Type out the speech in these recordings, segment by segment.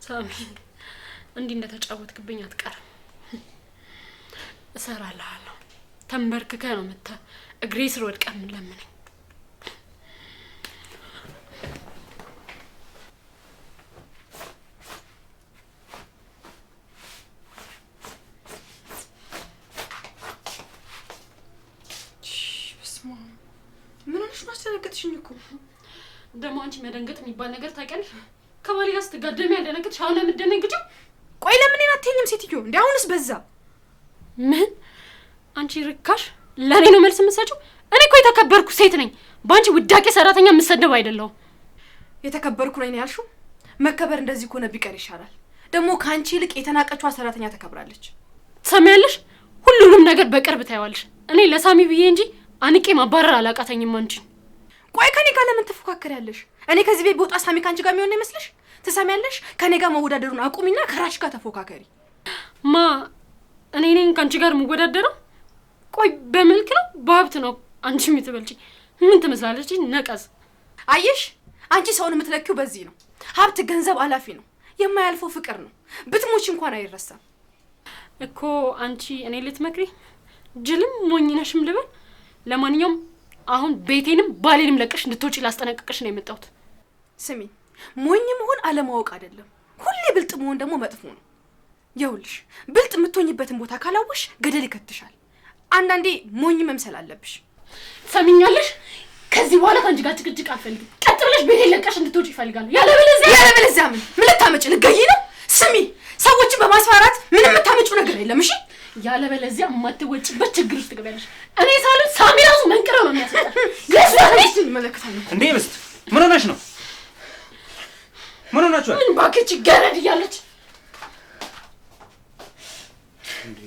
ሳሚ እንዲህ እንደተጫወትክብኝ አትቀርም። እሰራለሁ። ተንበርክከ ነው መታ እግሬ ስር ወድቀህ ምን ለምነኝ። ምን ሆነሽ ነው አስደነገጥሽኝ እኮ? ደሞ አንቺ መደንገጥ የሚባል ነገር ታውቂያለሽ? ከባሌ ጋር ስትጋደሚ ያልደነገጥሽ አሁን የምትደነግጪው? ቆይ ለምን አትይኝም ሴትዮ? እንዴ አሁንስ በዛ። ምን አንቺ ርካሽ ለኔ ነው መልስ የምትሰጪው? እኔ እኮ የተከበርኩ ሴት ነኝ። ባንቺ ውዳቄ ሰራተኛ የምሰደብ አይደለሁ። የተከበርኩ ነኝ ያልሽው? መከበር እንደዚህ ከሆነ ቢቀር ይሻላል። ደግሞ ካንቺ ይልቅ የተናቀችዋ ሰራተኛ ተከብራለች። ትሰሚያለሽ? ሁሉንም ነገር በቅርብ ታይዋለሽ። እኔ ለሳሚ ብዬ እንጂ አንቄ ማባረር አላቃተኝም አንቺ። ቆይ ከኔ ጋር ለምን ትፎካከሪያለሽ? እኔ ከዚህ ቤት በወጣ ሳሚ ካንቺ ጋር የሚሆን ይመስልሽ? ትሰሚያለሽ? ከኔ ጋር መወዳደሩን አቁሚና ከራስሽ ጋር ተፎካከሪ። ማ እኔ ነኝ ካንቺ ጋር መወዳደረው? ቆይ በመልክ ነው በሀብት ነው አንቺ የምትበልጪ? ምን ትመስላለች ነቀዝ? አየሽ አንቺ ሰውን የምትለኪው በዚህ ነው። ሀብት ገንዘብ አላፊ ነው፣ የማያልፈው ፍቅር ነው። ብትሞች እንኳን አይረሳም እኮ። አንቺ እኔ ልትመክሪ ጅልም ሞኝነሽም ልበል? ለማንኛውም አሁን ቤቴንም ባሌንም ለቀሽ እንድትወጪ ላስጠነቅቅሽ ነው የመጣሁት። ስሚ፣ ሞኝ መሆን አለማወቅ አይደለም፣ ሁሌ ብልጥ መሆን ደግሞ መጥፎ ነው። ይኸውልሽ ብልጥ የምትሆኝበትን ቦታ ካላወሽ ገደል ይከትሻል። አንዳንዴ ሞኝ መምሰል አለብሽ። ሰሚኛለሽ? ከዚህ በኋላ ከአንቺ ጋር ጭቅጭቅ አልፈልግም። ቀጥ ብለሽ ቤቴን ለቀሽ እንድትወጪ ይፈልጋለሁ። ያለበለዚያ ምን ልታመጪ ልትገይ ነው? ስሚ፣ ሰዎችን በማስፈራራት ምንም የምታመጪው ነገር የለም። እሺ፣ ያለበለዚያ የማትወጪበት ችግር ውስጥ ትገቢያለሽ። እኔ ሳልል ሳሚ ራሱ መንቅረው ነው የሚያስወጣው። ለዚህ ይመለከታል እንዴ? ምስት ምን ሆነሽ ነው? ምን ሆናችኋል? ምን ባክቺ ገረድ እያለች እንዴ?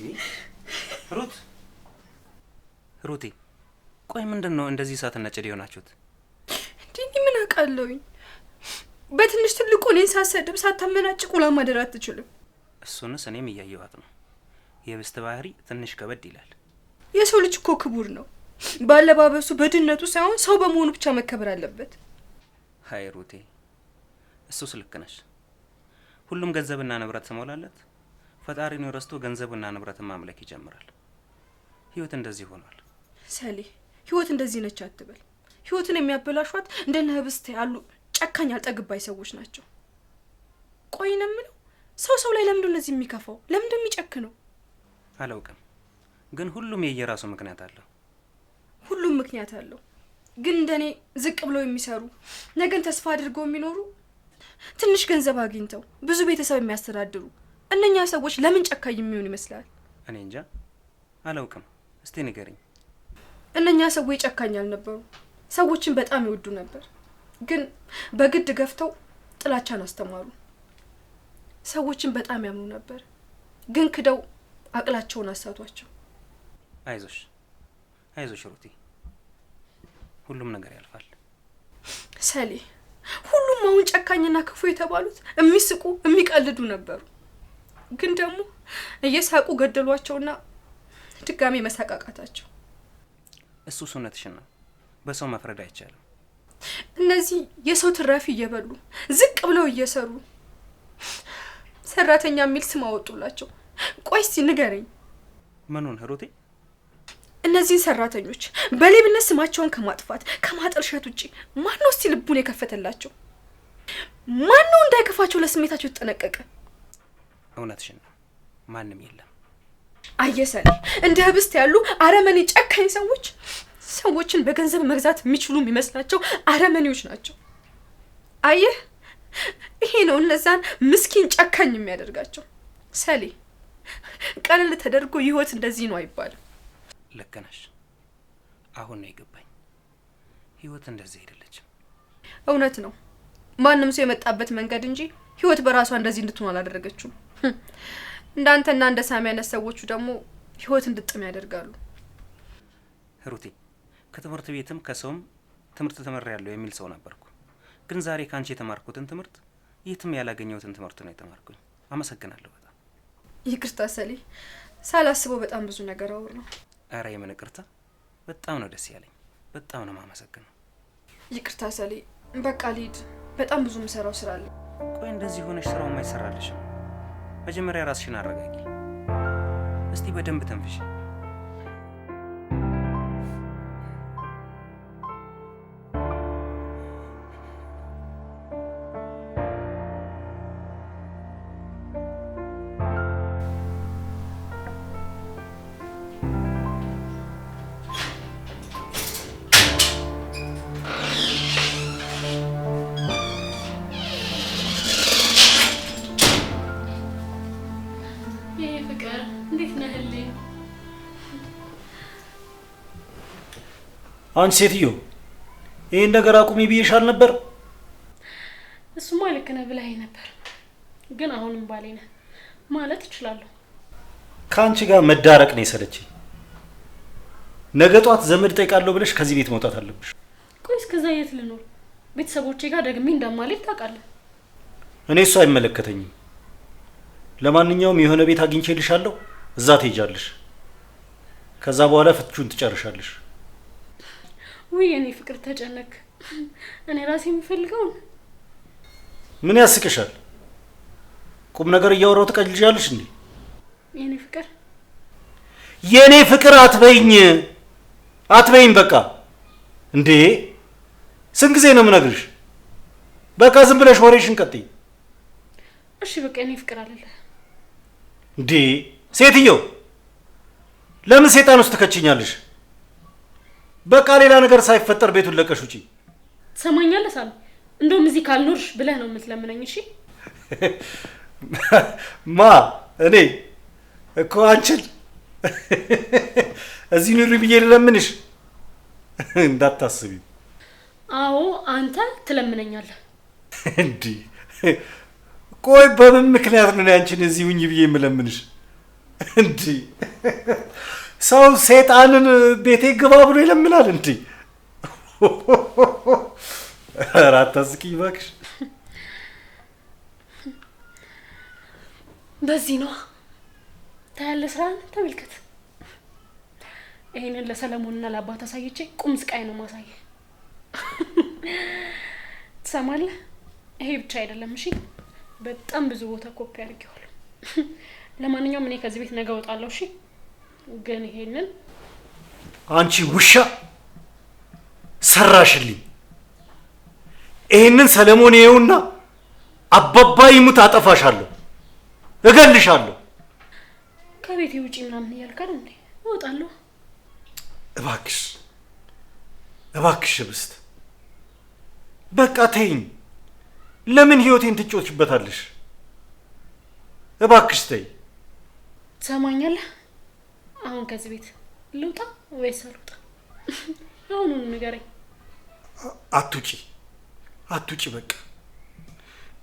ሩቴ ቆይ ምንድነው እንደዚህ እሳትና ጭድ የሆናችሁት? እንዴ ምን አውቃለሁኝ? በትንሽ ትልቁ እኔን ሳሰድብ ሳታመናጭቁ ለማደር አትችልም። እሱንስ እኔም እያየኋት ነው። የብስት ባህሪ ትንሽ ከበድ ይላል። የሰው ልጅ እኮ ክቡር ነው። ባለባበሱ በድነቱ ሳይሆን ሰው በመሆኑ ብቻ መከበር አለበት። ሃይ ሩቴ፣ እሱስ ልክ ነሽ። ሁሉም ገንዘብና ንብረት ስሞላለት ፈጣሪን ረስቶ ገንዘብና ንብረትን ማምለክ ይጀምራል። ህይወት እንደዚህ ሆኗል። ሰሌ፣ ህይወት እንደዚህ ነች አትበል። ህይወትን የሚያበላሿት እንደነ ህብስት ያሉ ጨካኝ አልጠግባይ ሰዎች ናቸው። ቆይ ነው የምለው፣ ሰው ላይ ለምን እንደዚህ የሚከፋው? ለምን እንደሚጨክነው አላውቅም፣ ግን ሁሉም የየራሱ ምክንያት አለው። ሁሉም ምክንያት አለው፣ ግን እንደኔ ዝቅ ብለው የሚሰሩ ነገን ተስፋ አድርገው የሚኖሩ ትንሽ ገንዘብ አግኝተው ብዙ ቤተሰብ የሚያስተዳድሩ እነኛ ሰዎች ለምን ጨካኝ የሚሆን ይመስላል? እኔ እንጃ አላውቅም። እስቲ ንገሪኝ። እነኛ ሰዎች ጨካኝ አልነበሩ። ሰዎችን በጣም ይወዱ ነበር፣ ግን በግድ ገፍተው ጥላቻን አስተማሩ። ሰዎችን በጣም ያምኑ ነበር፣ ግን ክደው አቅላቸውን አሳቷቸው። አይዞሽ ሩቲ፣ ሁሉም ነገር ያልፋል። ሰሌ፣ ሁሉም አሁን ጨካኝና ክፉ የተባሉት የሚስቁ የሚቀልዱ ነበሩ፣ ግን ደግሞ እየሳቁ ገደሏቸውና ድጋሜ መሳቃቃታቸው። እሱ እውነትሽን ነው። በሰው መፍረድ አይቻልም። እነዚህ የሰው ትራፊ እየበሉ ዝቅ ብለው እየሰሩ ሰራተኛ የሚል ስም አወጡላቸው። ቆይ እስቲ ንገረኝ። ምኑን ሩቴ? እነዚህ ሰራተኞች በሌብነት ስማቸውን ከማጥፋት ከማጠልሸት ውጪ ማን ነው እስቲ ልቡን የከፈተላቸው? ማን ነው እንዳይከፋቸው ለስሜታቸው ተጠነቀቀ? እውነትሽን ነው፣ ማንም የለም። አየሰለ፣ እንደ ህብስት ያሉ አረመኔ ጨካኝ ሰዎች ሰዎችን በገንዘብ መግዛት የሚችሉ የሚመስላቸው አረመኔዎች ናቸው። አየህ፣ ይሄ ነው እነዛን ምስኪን ጨካኝ የሚያደርጋቸው። ሰሌ፣ ቀለል ተደርጎ ህይወት እንደዚህ ነው አይባልም። ልክ ነሽ። አሁን ነው የገባኝ። ህይወት እንደዚህ አይደለችም። እውነት ነው። ማንም ሰው የመጣበት መንገድ እንጂ ህይወት በራሷ እንደዚህ እንድትሆን አላደረገችውም። እንዳንተና እንደ ሳሚ አይነት ሰዎቹ ደግሞ ህይወት እንድጥም ያደርጋሉ። ሩቴ፣ ከትምህርት ቤትም ከሰውም ትምህርት ተመሪያለሁ የሚል ሰው ነበርኩ። ግን ዛሬ ካንቺ የተማርኩትን ትምህርት የትም ያላገኘሁትን ትምህርት ነው የተማርኩኝ። አመሰግናለሁ በጣም። ይቅርታ ሰሌ፣ ሳላስበው በጣም ብዙ ነገር አወር ነው። አረ የምን ይቅርታ፣ በጣም ነው ደስ ያለኝ። በጣም ነው የማመሰግነው። ይቅርታ ሰሌ፣ በቃ ልሂድ። በጣም ብዙ የምሰራው ስራ አለ። ቆይ እንደዚህ ሆነሽ ስራው ማይሰራልሽ? መጀመሪያ ራስሽን አረጋጊ። እስቲ በደንብ ተንፍሽ። አንቺ ሴትዮ ይሄን ነገር አቁሚ ብዬሻል ነበር። እሱማ ልክ ነህ ብለኸኝ ነበር፣ ግን አሁንም ባሌ ነህ ማለት እችላለሁ። ከአንቺ ጋር መዳረቅ ነው የሰለችኝ። ነገ ጧት ዘመድ ጠይቃለሁ ብለሽ ከዚህ ቤት መውጣት አለብሽ። ቆይ እስከዛ የት ልኖር? ቤተሰቦቼ ጋር ደግሜ እንደማልሄድ ታውቃለህ። እኔ እሱ አይመለከተኝም። ለማንኛውም የሆነ ቤት አግኝቼልሻለሁ፣ እዛ ትሄጃለሽ። ከዛ በኋላ ፍትቹን ትጨርሻለሽ። ውይ የኔ ፍቅር ተጨነክ። እኔ ራሴ የምፈልገው ምን ያስቅሻል? ቁም ነገር እያወራሁ ትቀልጃለሽ እንዴ? የኔ ፍቅር አትበይኝ በቃ። እንዴ ስንት ጊዜ ነው የምነግርሽ? በቃ ዝም ብለሽ ወሬሽን ቀጥይ። እሺ በቃ የኔ ፍቅር አለለ። እንዴ ሴትዮ ለምን ሰይጣን ውስጥ ትከችኛለሽ? በቃ ሌላ ነገር ሳይፈጠር ቤቱን ለቀሽ ውጪ። ትሰማኛለህ ሳሚ? እንደውም እዚህ ካልኖርሽ ብለህ ነው የምትለምነኝ? እሺ ማ እኔ እኮ አንቺን እዚህ ኑሪ ብዬ ልለምንሽ እንዳታስቢ። አዎ አንተ ትለምነኛለህ። እንዴ ቆይ በምን ምክንያት ነው አንቺን እዚህ ሁኚ ብዬ የምለምንሽ? እንዴ ሰው ሰይጣንን ቤቴ ግባ ብሎ ይለምናል እንዴ? ኧረ አታስቂኝ እባክሽ። በዚህ ነው ታያለ ስራን ተመልከት። ይሄንን ለሰለሞንና ለአባት አሳይቼ ቁም ስቃይ ነው ማሳየ። ትሰማለህ? ይሄ ብቻ አይደለም እሺ፣ በጣም ብዙ ቦታ ኮፒ አድርጌዋለሁ። ለማንኛውም እኔ ከዚህ ቤት ነገ እወጣለሁ። እሺ ግን ይሄንን አንቺ ውሻ ሰራሽልኝ። ይሄንን ሰለሞን ይኸውና አባባ ይሙት አጠፋሻለሁ፣ እገልሻለሁ። ከቤቴ ውጪ ምናምን እያልካል እንዴ? እወጣለሁ። እባክሽ ብስት በቃ ተይኝ። ለምን ህይወቴን ትጮችበታለሽ? እባክሽ ተይ። ትሰማኛለህ? አሁን ከዚህ ቤት ልውጣ ወይስ አልውጣ? አሁኑን ንገረኝ። አትውጪ በቃ።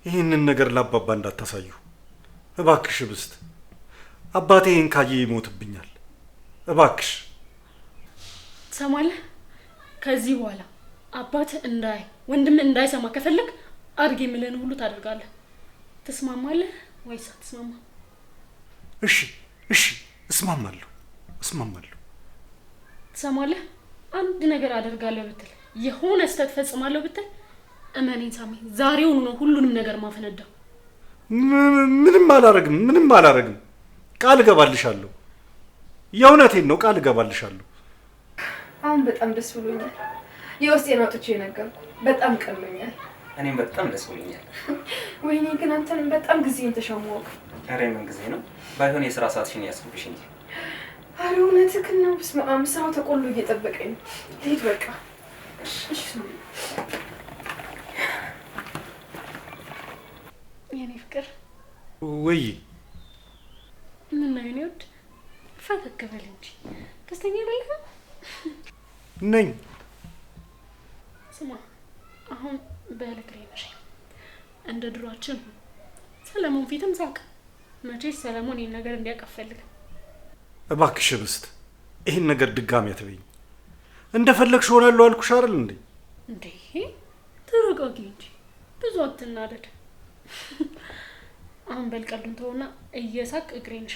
ይህንን ነገር ለአባባ እንዳታሳዩ እባክሽ ብስት። አባቴ ይህን ካየ ይሞትብኛል። እባክሽ ትሰማለህ? ከዚህ በኋላ አባት እንዳይ ወንድም እንዳይሰማ ከፈለግ አድርጌ የምልህን ሁሉ ታደርጋለህ። ትስማማለህ ወይስ አትስማማ? እሺ እስማማለሁ። ትሰማለህ? አንድ ነገር አደርጋለሁ ብትል የሆነ ስህተት ፈጽማለሁ ብትል እመኔን ሳሚ፣ ዛሬውኑ ነው ሁሉንም ነገር ማፈነዳው። ምንም አላረግም። ቃል እገባልሻለሁ። የእውነቴን ነው፣ ቃል እገባልሻለሁ። አሁን በጣም ደስ ብሎኛል። የውስጤን አውጥቼ ነገርኩ። በጣም ቀሎኛል። እኔም በጣም ደስ ብሎኛል። ወይኔ ግን አንተንም በጣም ጊዜን ተሻማው። ኧረ ምን ጊዜ ነው? ባይሆን የሥራ ሰዓትሽን ያስኩብሽ እንጂ። ኧረ እውነትህን ነው። በስመ አብ፣ ስራው ተቆሎ እየጠበቀኝ ነው። ልሂድ በቃ። እሺ የኔ ፍቅር። ወይ ምን ነው የኔ ውድ? ፈገግ በል እንጂ ደስተኛ አይደለህም? ነኝ። ስማ አሁን በእግሬ ነሽ። እንደ ድሯችን ሰለሞን ፊትም ሳቅ። መቼስ ሰለሞን ይህን ነገር እንዲያውቅ አልፈልግም። እባክሽ ብስት፣ ይህን ነገር ድጋሚ አትበይኝ። እንደፈለግሽ ሆናለሁ አልኩሽ አይደል እንዴ? እንዴ ተረጋጊ እንጂ ብዙ አትናደድ። አሁን በልቀሉን ተውና እየሳቅ እግሬን ነሽ።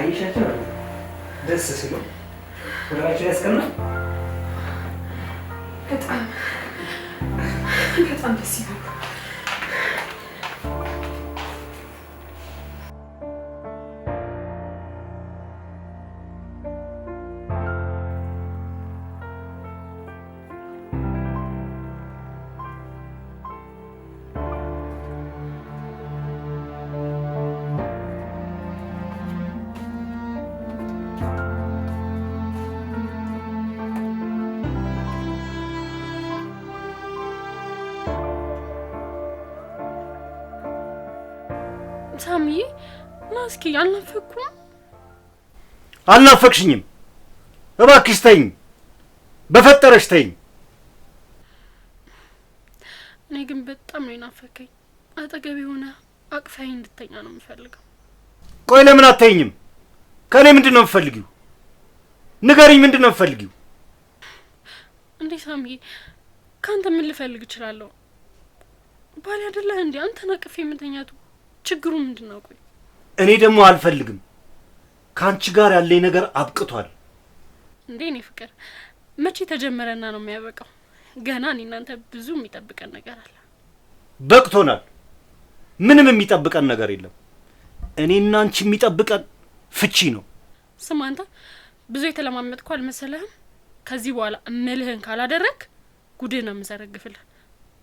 አይሻቸው ደስ ሲሉ ወራቸው ያስቀና በጣም በጣም ደስ ይላል። ሳሚ ና እስኪ አልናፈኩም? አልናፈቅሽኝም። እባክሽ ተይኝ፣ በፈጠረሽ ተይኝ። እኔ ግን በጣም ነው የናፈከኝ። አጠገቤ ሆነ አቅፈኝ እንድተኛ ነው የምፈልገው። ቆይ ለምን አትተይኝም? ከእኔ ምንድን ነው የምትፈልጊው? ንገሪኝ፣ ምንድን ነው የምትፈልጊው? እንዴ ሳሚ፣ ከአንተ ምን ልፈልግ እችላለሁ? ባል አይደለህ እንዴ? አንተን አቅፌ የምተኛቱ ችግሩ ምንድን ነው? ቆይ እኔ ደግሞ አልፈልግም። ከአንቺ ጋር ያለኝ ነገር አብቅቷል። እንዴ እኔ ፍቅር መቼ ተጀመረና ነው የሚያበቃው? ገና እኔ እናንተ ብዙ የሚጠብቀን ነገር አለ። በቅቶናል። ምንም የሚጠብቀን ነገር የለም። እኔና አንቺ የሚጠብቀን ፍቺ ነው። ስማ አንተ ብዙ የተለማመጥኩ አልመሰለህም? ከዚህ በኋላ እምልህን ካላደረክ ጉድህ ነው የምዘረግፍልህ።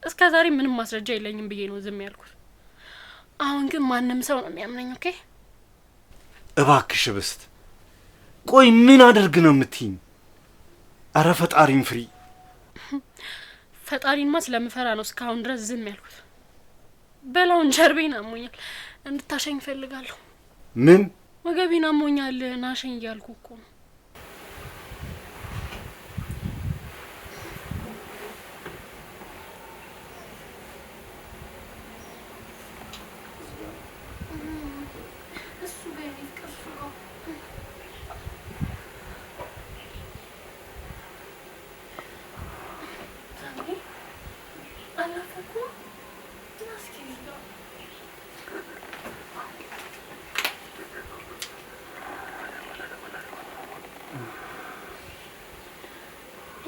እስከ ዛሬ ምንም ማስረጃ የለኝም ብዬ ነው ዝም ያልኩት። አሁን ግን ማንም ሰው ነው የሚያምነኝ። ኦኬ እባክሽ ብስት፣ ቆይ ምን አደርግ ነው የምትይኝ? አረ ፈጣሪን ፍሪ። ፈጣሪንማ ስለምፈራ ነው እስካሁን ድረስ ዝም ያልኩት። በላውን ጀርቤን አሞኛል፣ እንድታሸኝ እፈልጋለሁ። ምን? ወገቤን አሞኛል፣ ናሸኝ እያልኩ እኮ ነው።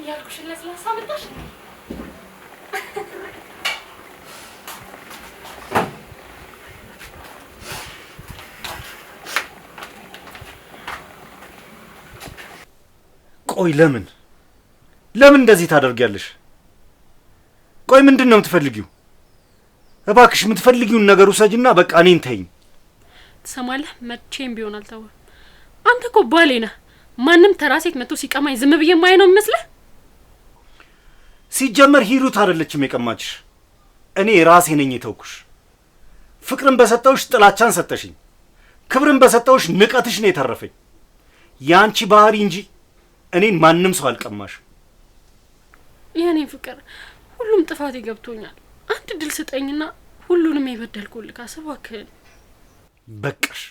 ያልኩሽ ለስላሳ መጣሽ። ቆይ ለምን እንደዚህ ታደርጊያለሽ? ቆይ ምንድን ነው የምትፈልጊው? እባክሽ የምትፈልጊውን ነገር ውሰጅና በቃ እኔን ተይኝ። ትሰማለህ? መቼም ቢሆን አልተውም። አንተ እኮ ባሌ ነህ። ማንም ተራ ሴት መጥቶ ሲቀማኝ ዝም ብዬ ማይ ነው የሚመስልህ? ሲጀመር ሂሩት አይደለችም የቀማችሽ፣ እኔ ራሴ ነኝ የተውኩሽ። ፍቅርን በሰጠውሽ ጥላቻን ሰጠሽኝ፣ ክብርን በሰጠውሽ ንቀትሽ ነው የተረፈኝ። ያንቺ ባህሪ እንጂ እኔን ማንም ሰው አልቀማሽ። የኔ ፍቅር ሁሉም ጥፋት ይገብቶኛል። አንድ ድል ስጠኝና ሁሉንም የበደልኩልህ እባክህን። በቃሽ፣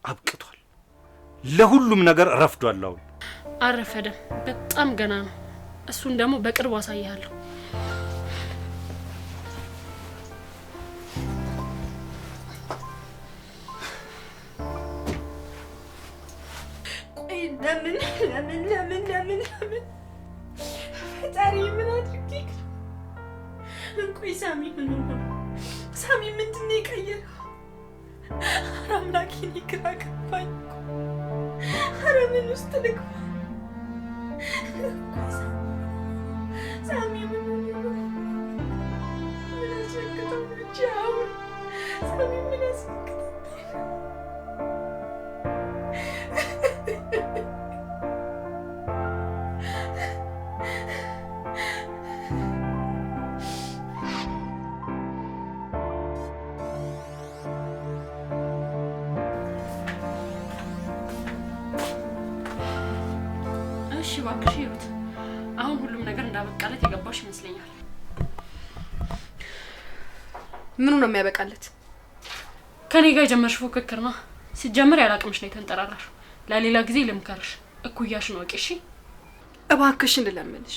አብቅቷል። ለሁሉም ነገር ረፍዷል። አሁን አረፈደም፣ በጣም ገና ነው። እሱን ደግሞ በቅርቡ አሳይሃለሁ። ቆይ ለምን ፈጣሪ ምን አድርጌ? ቆይ ሳሚ ምን ሆነ? ሳሚ ምንድን ነው የቀየረው? ኧረ አምላኬ እኔ ግራ ገባኝ። ኧረ ምን ውስጥ ልግባ? ሳሚ ምን ሆነ? ምን አስፈቅተው ብቻ አሁን ሳሚ ምን አስፈቅተው? እሺ እባክሽ ሂሩት፣ አሁን ሁሉም ነገር እንዳበቃለት የገባሽ ይመስለኛል። ምኑ ነው የሚያበቃለት? ከኔ ጋር የጀመርሽ ፉክክር ነው። ሲጀምር ያላቅምሽ ነው የተንጠራራሽ። ለሌላ ጊዜ ልምከርሽ፣ እኩያሽን ወቂ። እሺ እባክሽን ልለምንሽ፣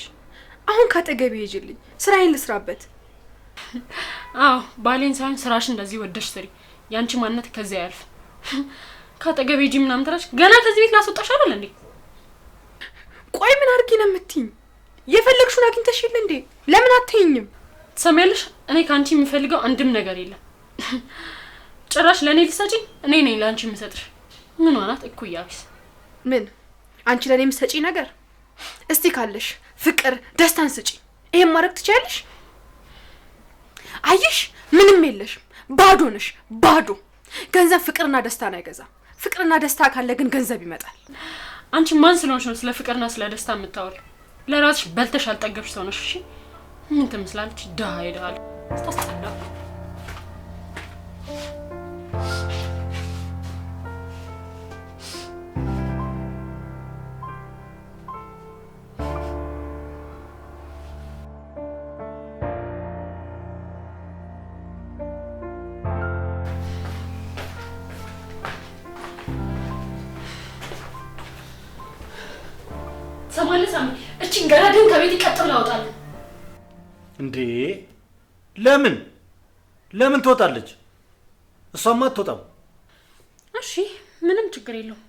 አሁን ካጠገቤ ሂጂልኝ፣ ስራዬን ልስራበት። አዎ ባሌን ሳይሆን ስራሽ እንደዚህ ወደሽ ስሪ። ያንቺ ማንነት ከዚያ ያልፍ። ካጠገቤ ሂጂ ምናምን ትላለች። ገና ከዚህ ቤት ላስወጣሽ አይደል እንዴ? ቆይ ምን አድርጊ ነው የምትይኝ? የፈለግሽውን አግኝተሽ የለ እንዴ? ለምን አትይኝም? ትሰሚያለሽ? እኔ ከአንቺ የምፈልገው አንድም ነገር የለም። ጭራሽ ለእኔ ልትሰጪኝ? እኔ ነኝ ለአንቺ የምሰጥሽ። ምን ሆናት እኩያ ቢስ? ምን አንቺ ለእኔ የምትሰጪ ነገር? እስቲ ካለሽ ፍቅር፣ ደስታን ስጪ። ይሄን ማድረግ ትችያለሽ? አየሽ፣ ምንም የለሽም፣ ባዶ ነሽ፣ ባዶ። ገንዘብ ፍቅርና ደስታን አይገዛም። ፍቅርና ደስታ ካለ ግን ገንዘብ ይመጣል። አንቺ ማን ስለሆንሽ ነው ስለ ፍቅርና ስለ ደስታ የምታወሪው? ለራስሽ በልተሽ አልጠገብሽ ሰው ነሽ። እሺ ምን ትመስላለች? ድሀ ይደሃል ስታስጠላ። ሰማለሳም እቺን ገራድን ከቤት ይቀጥል አውጣለሁ። እንዴ ለምን ትወጣለች? እሷማ አትወጣም። እሺ ምንም ችግር የለውም።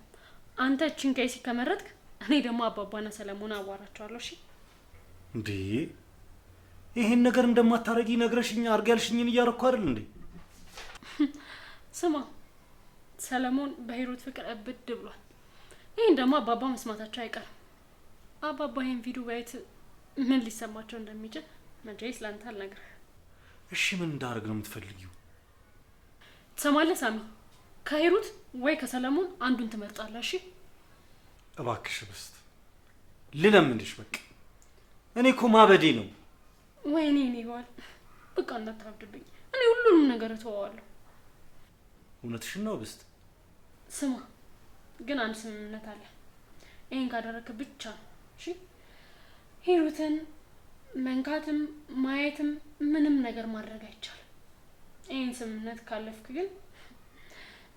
አንተ እቺን ከይሲ ከመረጥክ እኔ ደግሞ አባባና ሰለሞን አዋራቸዋለሁ። እሺ እንዴ ይሄን ነገር እንደማታረጊ ነግረሽኝ አርጋልሽኝን እያረኩ አይደል እንዴ? ስማ ሰለሞን በሂሩት ፍቅር እብድ ብሏል። ይሄን ደግሞ አባባ መስማታቸው አይቀርም። አባባ ይሄን ቪዲዮ ባይት ምን ሊሰማቸው እንደሚችል መቼስ ላንተ አልነግርህ። እሺ ምን እንዳደርግ ነው የምትፈልጊው? ትሰማለህ ሳሚ? ከሂሩት ወይ ከሰለሞን አንዱን ትመርጣለህ። እሺ እባክሽ ብስት ልለምንሽ፣ በቃ እኔ እኮ ማበዴ ነው። ወይኔ እኔ ይዋል በቃ እንዳታብድብኝ። እኔ ሁሉንም ነገር እተዋለሁ። እውነትሽን ነው ብስት። ስማ ግን አንድ ስምምነት አለ። ይሄን ካደረክ ብቻ ነው እሺ ሂሩትን መንካትም ማየትም ምንም ነገር ማድረግ አይቻልም። ይሄን ስምምነት ካለፍክ ግን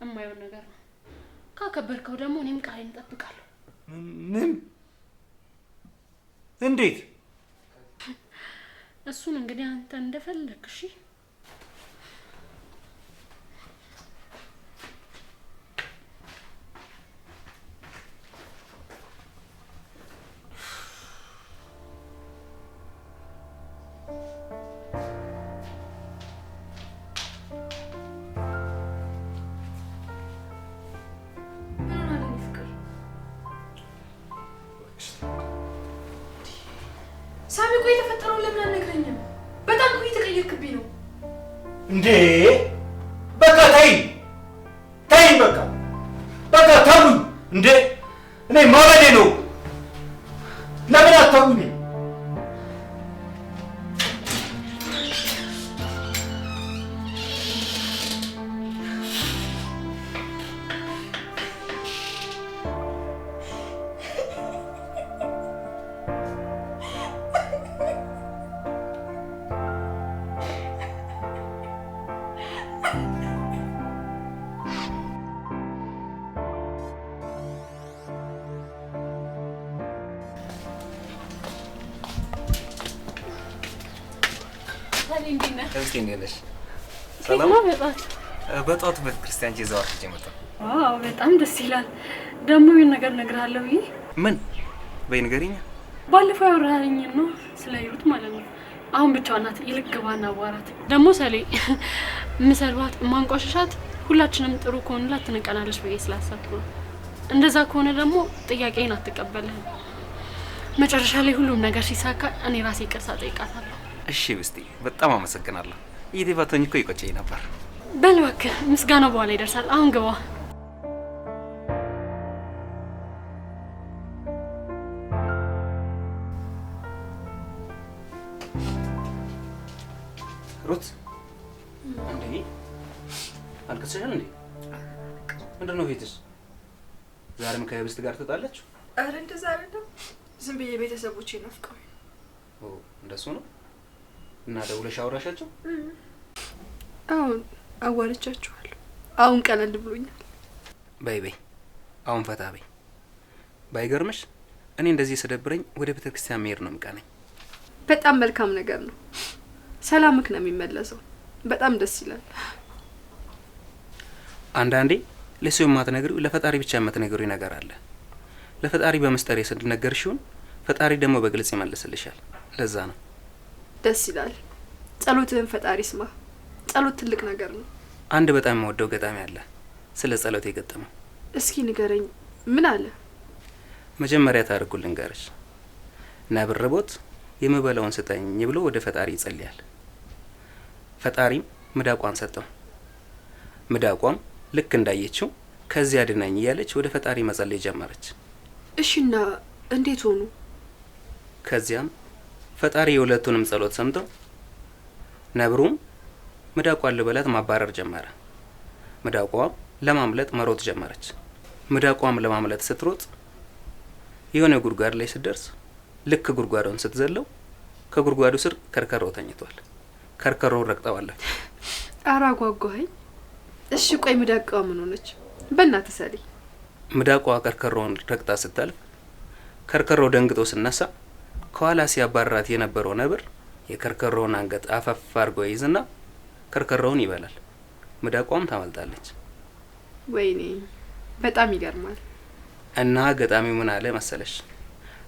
የማይሆን ነገር ነው። ካከበርከው ደግሞ እኔም ቃሌን እጠብቃለሁ። ምን? እንዴት? እሱን እንግዲህ አንተ እንደፈለክ። እሺ ሳሚ ቆይ የተፈጠረውን ለምን አልነግረኝም? በጣም ቆይ ተቀየርክብኝ ነው እንዴ? በቃ ተይኝ፣ በቃ ተውኝ። እንዴ እኔ ማበዴ ነው። ለምን አታውኝ? እስኪ እንዴለሽ? ሰላም ነው። በጧት ቤተክርስቲያን ጀዛው ተጀመረ። ዋው በጣም ደስ ይላል። ደግሞ ይሄን ነገር ነግራለሁ። ይሄ ምን በይ ንገሪኝ። ባለፈው ያወራኸኝ ነው ስለ ሂሩት ማለት ነው። አሁን ብቻዋን ናት። ይልቅ ግባና አዋራት። ደግሞ ሰሌ ምሰርባት ማንቋሸሻት ሁላችንም ጥሩ ከሆነላት ትነቀናለች ብዬ ስላሰብኩ ነው። እንደዛ ከሆነ ደግሞ ጥያቄን አትቀበልህም። መጨረሻ ላይ ሁሉም ነገር ሲሳካ እኔ ራሴ ይቅርታ ጠይቃታለሁ። እሺ ብስቲ በጣም አመሰግናለሁ። እየተባተኝ እኮ ይቆጨኝ ነበር። በል እባክህ ምስጋናው በኋላ ይደርሳል። አሁን ግባ። ሩት እንዴ አልከሰሽን እንዴ? ምንድን ነው ፊትሽ? ዛሬም ከብስት ጋር ትጣላችሁ? አረ እንደዛ አይደለም። ዝም ብዬ ቤተሰቦቼ ናፍቀው። እንደሱ ነው። እና ደውለሽ አውራሻቸው? አሁን አዋርቻቸዋለሁ። አሁን ቀለል ብሎኛል። በይ አሁን ፈታ በይ። ባይገርምሽ እኔ እንደዚህ ስደብረኝ ወደ ቤተክርስቲያን መሄድ ነው የምቀናኝ። በጣም መልካም ነገር ነው። ሰላምክ ነው የሚመለሰው። በጣም ደስ ይላል። አንዳንዴ ለሰው የማትነግሪው ለፈጣሪ ብቻ የምትነግሪው ነገር አለ። ለፈጣሪ በመስጠር ስትነገርሽውን ፈጣሪ ደግሞ በግልጽ ይመልስልሻል። ለዛ ነው። ደስ ይላል። ጸሎትህን ፈጣሪ ስማ። ጸሎት ትልቅ ነገር ነው። አንድ በጣም የምወደው ገጣሚ አለ ስለ ጸሎት የገጠመው። እስኪ ንገረኝ። ምን አለ? መጀመሪያ ታሪኩን ልንገርሽ። ነብር ርቦት የምበላውን ስጠኝ ብሎ ወደ ፈጣሪ ይጸልያል። ፈጣሪም ሚዳቋን ሰጠው። ሚዳቋም ልክ እንዳየችው ከዚህ አድነኝ እያለች ወደ ፈጣሪ መጸለይ ጀመረች። እሺና እንዴት ሆኑ? ከዚያም ፈጣሪ የሁለቱንም ጸሎት ሰምቶ ነብሩም ሚዳቋን ልበላት ማባረር ጀመረ። ሚዳቋም ለማምለጥ መሮጥ ጀመረች። ሚዳቋም ለማምለጥ ስትሮጥ የሆነ ጉድጓድ ላይ ስትደርስ ልክ ጉድጓዱን ስትዘለው ከጉድጓዱ ስር ከርከሮ ተኝቷል። ከርከሮ ረግጠዋለች። ኧረ አጓጓኸኝ። እሺ ቆይ ሚዳቋ ምን ሆነች? በእናትህ ሰሊ። ሚዳቋ ከርከሮውን ረግጣ ስታልፍ ከርከሮ ደንግጦ ስነሳ ከኋላ ሲያባራት የነበረው ነብር የከርከሮውን አንገት አፈፍ አድርጎ ይይዝና ከርከሮውን ይበላል። ሚዳቋም ታመልጣለች። ወይኔ በጣም ይገርማል። እና ገጣሚው ምን አለ መሰለሽ?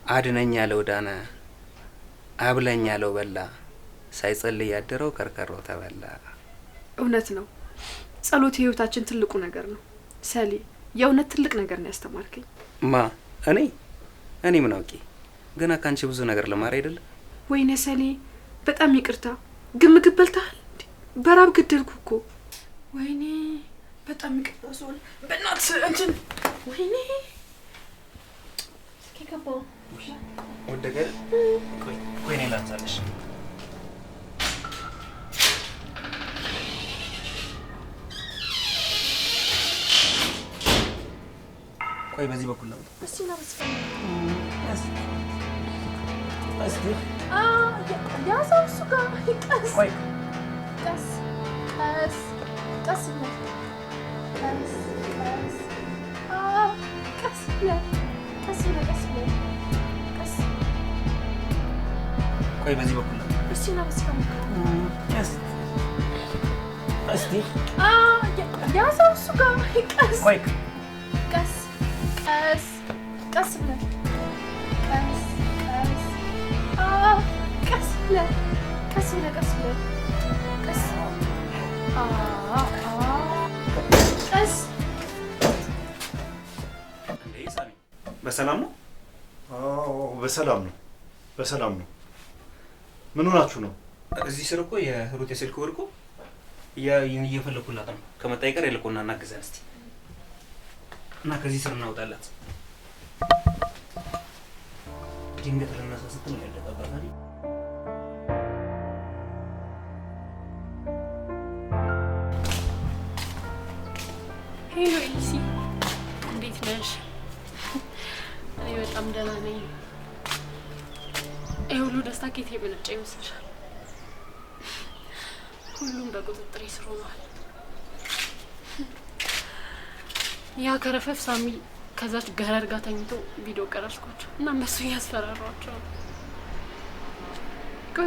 አድነኝ ያለው ዳነ፣ አብለኝ ያለው በላ፣ ሳይጸልይ ያደረው ከርከሮ ተበላ። እውነት ነው። ጸሎት የህይወታችን ትልቁ ነገር ነው። ሰሊ የእውነት ትልቅ ነገር ነው ያስተማርከኝ። ማ እኔ ምን አውቄ? ገና ካንቺ ብዙ ነገር ለማር አይደለ? ወይኔ ሰሊ በጣም ይቅርታ። ግን ምግብ በልተሃል? በራብ ገደልኩ እኮ። ወይኔ በጣም ይቅርታ ሶል። በእናትህ እንትን ወይኔ ከገባው ወደገ። ቆይ ነኝ ላንሳለሽ። ቆይ በዚህ በኩል ነው። እሺ ነው በስፈ ያዘው እሱ ጋር ቀስ ቆይ ቀስ ቀስ ቀስ ነው ቀስ ቀስ ቀስ ነው ቀስ ነው ቀስ ነው ቀስ ቆይ በዚህ በኩል ነው። እሺ ነው በስፈ ያዘው እሱ ጋር ቀስ ቆይ ቀስ ቀስ ቀስ ነው ቀስ ቀስ ብለህ ቀስ ብለህ ቀስ ብለህ ቀስ ቀስ። እንዴ ሳሚ በሰላም ነው? አዎ በሰላም ነው፣ በሰላም ነው። ምን ሆናችሁ ነው? እዚህ ስር እኮ የሩት የስልክ ወርቁ እየፈለኩላት ነው። ከመጣ ይቀር ይልቁና እናግዘን እስቲ እና ከዚህ ስር እናውጣላት። ድንገት ለነሳ ስትል ያለቀባት አይደል? ሄሎ ኤልሲ፣ እንዴት ነሽ? እኔ በጣም ደህና ነኝ። ይሄ ሁሉ ደስታ ከየት የመነጨ ይመስልሻል? ሁሉም በቁጥጥሬ ስር ሆኗል። ያ ከረፈፍ ሳሚ ከዛች ገረድ ጋር ተኝቶ ቪዲዮ ቀረጽኳቸው እና እነሱ እያስፈራሯቸው።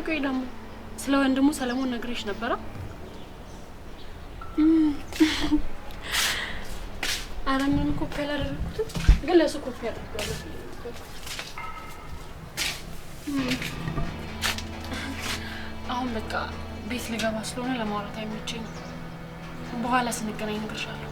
ቆይ ደግሞ ስለ ወንድሙ ሰለሞን ነግሬሽ ነበረ? አረምን ኮፒ አላደረኩትም፣ ግን ለሱ ኮፒ አድርጋለሁ። አሁን በቃ ቤት ልገባ ስለሆነ ለማውራት አይመቸኝም። በኋላ ስንገናኝ እነግርሻለሁ።